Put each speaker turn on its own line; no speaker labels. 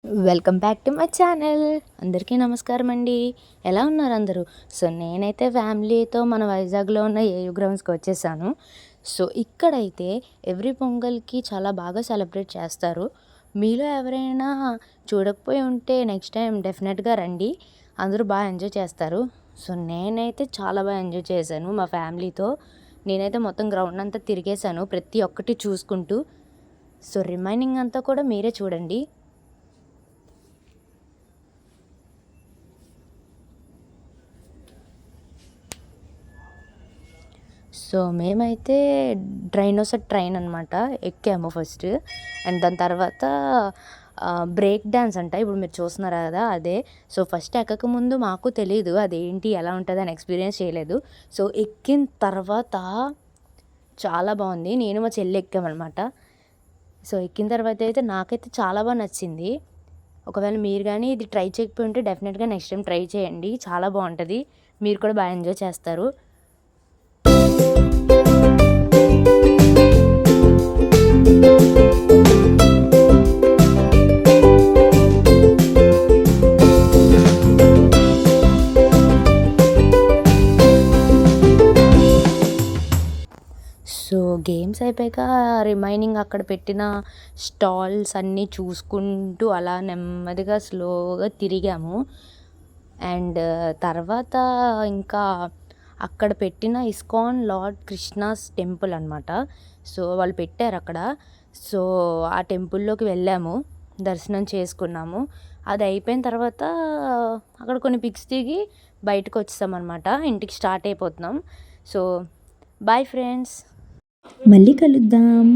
Welcome back to my channel. అందరికీ నమస్కారం అండి. ఎలా ఉన్నారు అందరూ? సో నేనైతే ఫ్యామిలీతో మన వైజాగ్లో ఉన్న ఏయూ గ్రౌండ్స్కి వచ్చేసాను. సో ఇక్కడైతే ఎవ్రీ పొంగల్కి చాలా బాగా సెలబ్రేట్ చేస్తారు. మీలో ఎవరైనా చూడకపోయి ఉంటే నెక్స్ట్ టైం డెఫినెట్గా రండి. అందరూ బాగా ఎంజాయ్ చేస్తారు. సో నేనైతే చాలా బాగా ఎంజాయ్ చేశాను మా ఫ్యామిలీతో. నేనైతే మొత్తం గ్రౌండ్ అంతా తిరిగేశాను, ప్రతి ఒక్కటి చూసుకుంటూ. సో రిమైనింగ్ అంతా కూడా మీరే చూడండి. సో మేమైతే డ్రైనోసర్ ట్రైన్ అనమాట ఎక్కాము ఫస్ట్. అండ్ దాని తర్వాత బ్రేక్ డ్యాన్స్ అంట, ఇప్పుడు మీరు చూస్తున్నారు కదా అదే. సో ఫస్ట్ ఎక్కకముందు మాకు తెలీదు అదేంటి ఎలా ఉంటుంది అని ఎక్స్పీరియన్స్ చేయలేదు. సో ఎక్కిన తర్వాత చాలా బాగుంది. నేను మా చెల్లి ఎక్కామన్నమాట. సో ఎక్కిన తర్వాత అయితే నాకైతే చాలా బాగా నచ్చింది. ఒకవేళ మీరు కానీ ఇది ట్రై చేయకపోయి ఉంటే డెఫినెట్గా నెక్స్ట్ టైం ట్రై చేయండి, చాలా బాగుంటుంది. మీరు కూడా బాగా ఎంజాయ్ చేస్తారు. సో గేమ్స్ అయిపోయాక రిమైనింగ్ అక్కడ పెట్టిన స్టాల్స్ అన్నీ చూసుకుంటూ అలా నెమ్మదిగా స్లోగా తిరిగాము. అండ్ తర్వాత ఇంకా అక్కడ పెట్టిన ఇస్కాన్ లార్డ్ కృష్ణాస్ టెంపుల్ అనమాట. సో వాళ్ళు పెట్టారు అక్కడ. సో ఆ టెంపుల్లోకి వెళ్ళాము, దర్శనం చేసుకున్నాము. అది అయిపోయిన తర్వాత అక్కడ కొన్ని పిక్స్ దిగి బయటకు వచ్చేసామన్నమాట. ఇంటికి స్టార్ట్ అయిపోతున్నాం. సో బాయ్ ఫ్రెండ్స్,
మళ్ళీ కలుద్దాం.